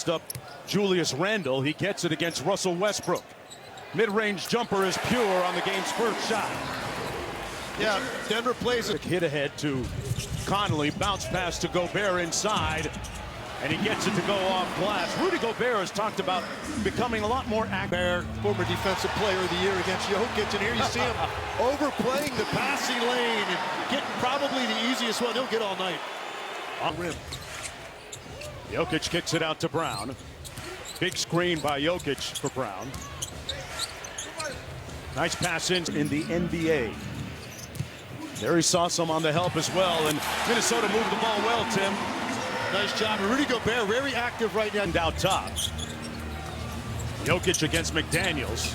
post up Julius Randle. He gets it against Russell Westbrook. Mid-range jumper is pure on the game's first shot. Yeah, Denver plays it. Hit ahead to Conley, bounce pass to Gobert inside, and he gets it to go off glass. Rudy Gobert has talked about becoming a lot more active. Former defensive player of the year against Jokic, and here you see him overplaying the passing lane and getting probably the easiest one he'll get all night. On rim. Jokic kicks it out to Brown. Big screen by Jokic for Brown. Nice pass in the NBA. There he saw some on the help as well, and Minnesota moved the ball well, Tim. Nice job. Rudy Gobert very active right now. And out top. Jokic against McDaniels.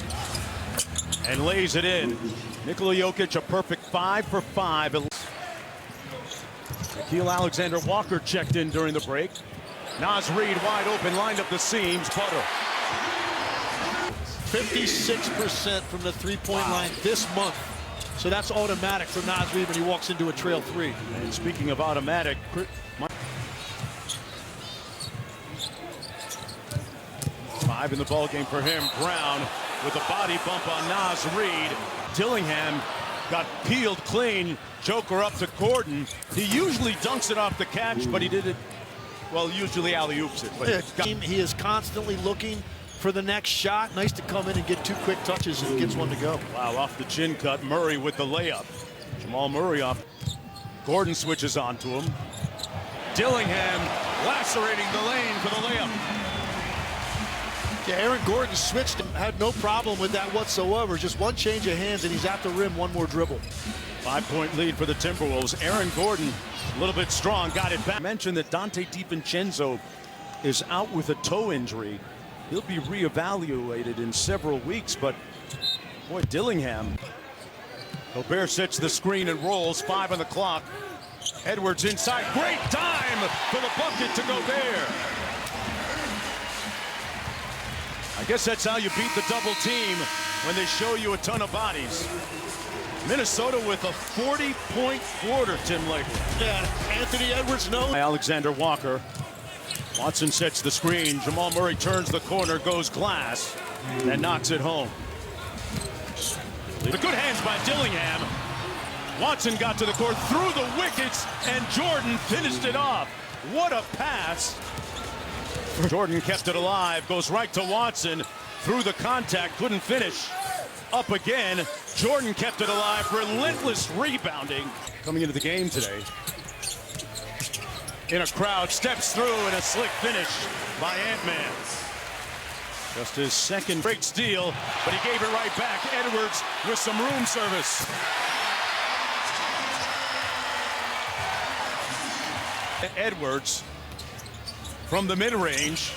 And lays it in. Nikola Jokic, a perfect 5 for 5. Nickeil Alexander-Walker checked in during the break. Naz Reid wide open, lined up the seams. Butter. 56% from the three-point line this month. So that's automatic for Naz Reid when he walks into a trail 3. And speaking of automatic, 5 in the ball game for him. Brown with a body bump on Naz Reid. Dillingham got peeled clean. Joker up to Gordon. He usually dunks it off the catch, but he did it, well, usually alley-oops it. But he is constantly looking for the next shot. Nice to come in and get 2 quick touches and gets one to go. Wow, off the chin cut. Murray with the layup. Jamal Murray off. Gordon switches on to him. Dillingham lacerating the lane for the layup. Yeah, Aaron Gordon switched and had no problem with that whatsoever. Just one change of hands and he's at the rim, one more dribble. 5-point lead for the Timberwolves. Aaron Gordon, a little bit strong, got it back. I mentioned that Dante DiVincenzo is out with a toe injury. He'll be reevaluated in several weeks, but boy, Dillingham. Gobert sets the screen and rolls, 5 on the clock. Edwards inside, great time for the bucket to Gobert. I guess that's how you beat the double team, when they show you a ton of bodies. Minnesota with a 40-point quarter, Tim Lakeland. Yeah, Anthony Edwards knows. Alexander Walker. Watson sets the screen. Jamal Murray turns the corner, goes glass, and knocks it home. The good hands by Dillingham. Watson got to the court, through the wickets, and Jordan finished it off. What a pass. Jordan kept it alive, goes right to Watson, through the contact, couldn't finish. Up again, Jordan kept it alive, relentless rebounding. Coming into the game today. In a crowd, steps through, and a slick finish by Ant-Man. Just his second break steal, but he gave it right back. Edwards with some room service. Edwards from the mid-range.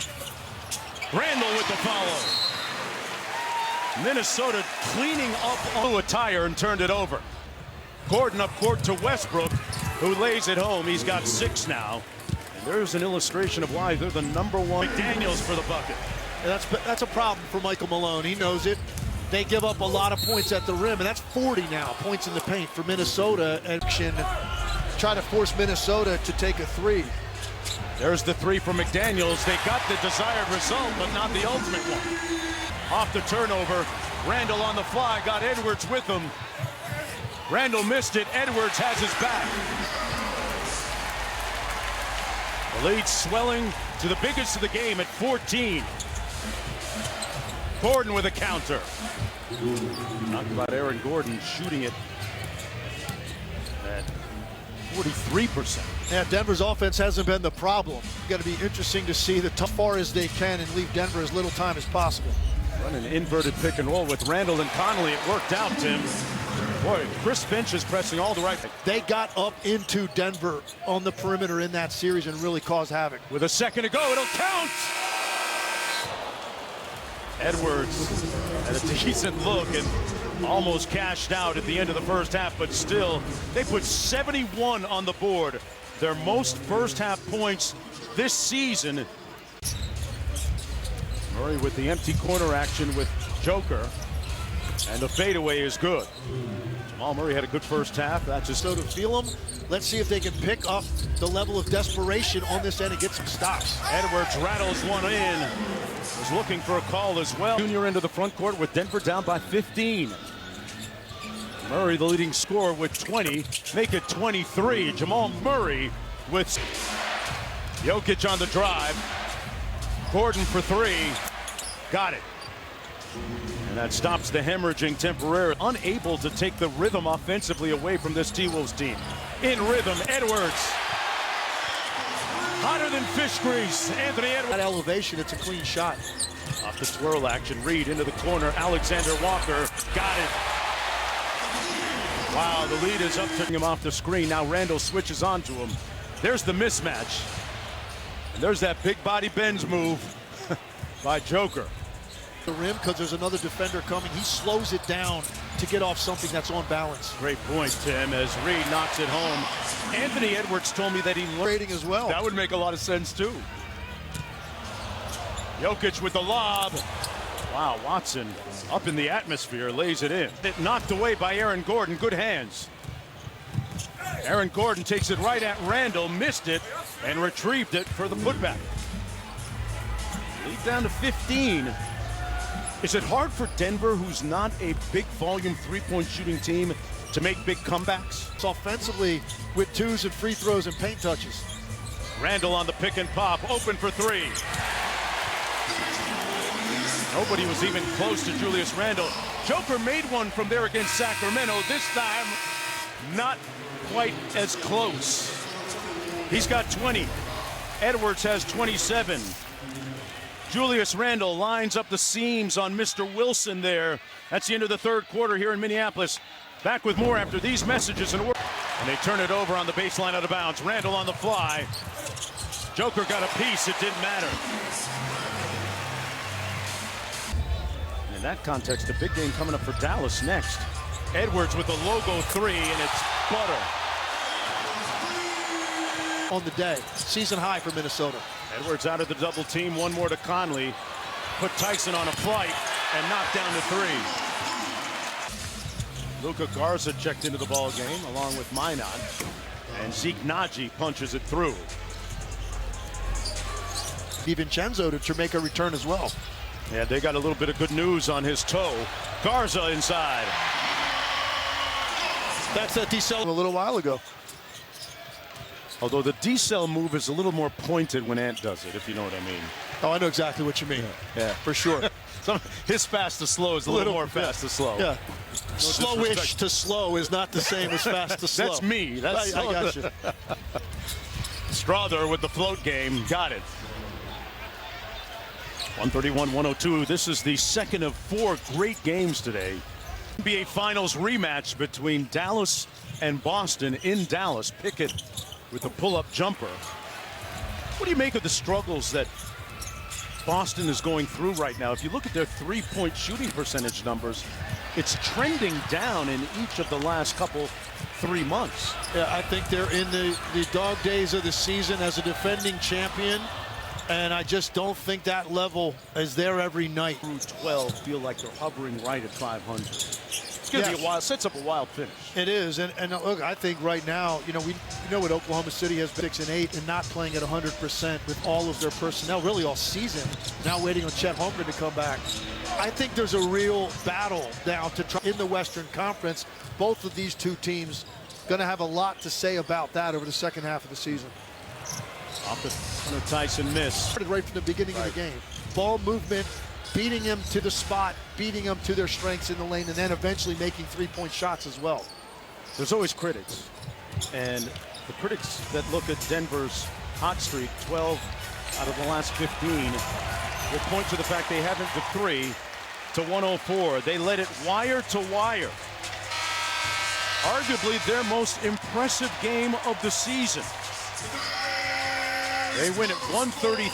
Randle with the follow. Minnesota cleaning up on a tire and turned it over. Gordon up court to Westbrook, who lays it home. He's got 6 now. And there's an illustration of why they're the #1. McDaniels for the bucket. And that's a problem for Michael Malone. He knows it. They give up a lot of points at the rim, and that's 40 now, points in the paint for Minnesota. And try to force Minnesota to take a 3. There's the 3 from McDaniels. They got the desired result, but not the ultimate one. Off the turnover, Randle on the fly, got Edwards with him. Randle missed it, Edwards has his back. The lead swelling to the biggest of the game at 14. Gordon with a counter. Talk about Aaron Gordon shooting it at 43%. Yeah, Denver's offense hasn't been the problem. It's got to be interesting to see the far as they can and leave Denver as little time as possible. Run an inverted pick and roll with Randle and Conley. It worked out, Tim. Boy, Chris Finch is pressing all the right. They got up into Denver on the perimeter in that series and really caused havoc. With a second to go, it'll count! Edwards had a decent look and almost cashed out at the end of the first half, but still, they put 71 on the board. Their most first half points this season. Murray with the empty corner action with Joker. And the fadeaway is good. Jamal Murray had a good first half. That's just So to feel them, let's see if they can pick up the level of desperation on this end and get some stops. Edwards rattles one in. Was looking for a call as well. Junior into the front court with Denver down by 15. Murray, the leading scorer, with 20. Make it 23. Jamal Murray with Jokic on the drive. Gordon for three. Got it. And that stops the hemorrhaging temporarily. Unable to take the rhythm offensively away from this T-Wolves team. In rhythm, Edwards. Hotter than fish grease. Anthony Edwards. At elevation, it's a clean shot. Off the swirl action, Reed into the corner. Alexander Walker got it. Wow, the lead is up to him off the screen. Now Randall switches onto him. There's the mismatch. And there's that big body bends move by Joker. The rim, because there's another defender coming. He slows it down to get off something that's on balance. Great point, Tim, as Reed knocks it home. Anthony Edwards told me that he Rating as well. That would make a lot of sense, too. Jokic with the lob. Wow, Watson up in the atmosphere, lays it in. It knocked away by Aaron Gordon. Good hands. Aaron Gordon takes it right at Randall, missed it, and retrieved it for the putback. Lead down to 15. Is it hard for Denver, who's not a big volume three-point shooting team, to make big comebacks? It's offensively with twos and free throws and paint touches. Randall on the pick and pop, open for three. Nobody was even close to Julius Randle. Joker made one from there against Sacramento. This time, not quite as close. He's got 20. Edwards has 27. Julius Randle lines up the seams on Mr. Wilson there. That's the end of the third quarter here in Minneapolis. Back with more after these messages. And they turn it over on the baseline out of bounds. Randle on the fly. Joker got a piece. It didn't matter. In that context, a big game coming up for Dallas next. Edwards with a logo three, and it's butter. On the day. Season high for Minnesota. Edwards out of the double team. One more to Conley. Put Tyson on a flight and knocked down to three. Luka Garza checked into the ball game along with Minot. And Zeke Naji punches it through. DiVincenzo to make a return as well. Yeah, they got a little bit of good news on his toe. Garza inside. That's a decel a little while ago. Although the decel move is a little more pointed when Ant does it, if you know what I mean. Oh, I know exactly what you mean. Yeah. For sure. His fast to slow is a little more fast to slow. Yeah. Slowish to slow is not the same as fast to slow. That's me. That's I got you. Strother with the float game. Got it. 131-102. This is the second of four great games today. NBA Finals rematch between Dallas and Boston in Dallas. Pickett with the pull-up jumper. What do you make of the struggles that Boston is going through right now? If you look at their three-point shooting percentage numbers, it's trending down in each of the last 3 months. Yeah, I think they're in the dog days of the season as a defending champion. And I just don't think that level is there every night. Through 12, feel like they're hovering right at 500. It's going to be a wild, sets up a wild finish. It is, and look, I think right now, we know what Oklahoma City has been 6 and 8 and not playing at 100% with all of their personnel, really all season. Now waiting on Chet Holmgren to come back. I think there's a real battle now to try in the Western Conference. Both of these two teams going to have a lot to say about that over the second half of the season. Off the corner, Tyson missed. Started right from the beginning of the game. Ball movement, beating him to the spot, beating them to their strengths in the lane, and then eventually making three-point shots as well. There's always critics. And the critics that look at Denver's hot streak, 12 out of the last 15, will point to the fact they haven't the 3 to 104. They led it wire to wire. Arguably their most impressive game of the season. They win at 133.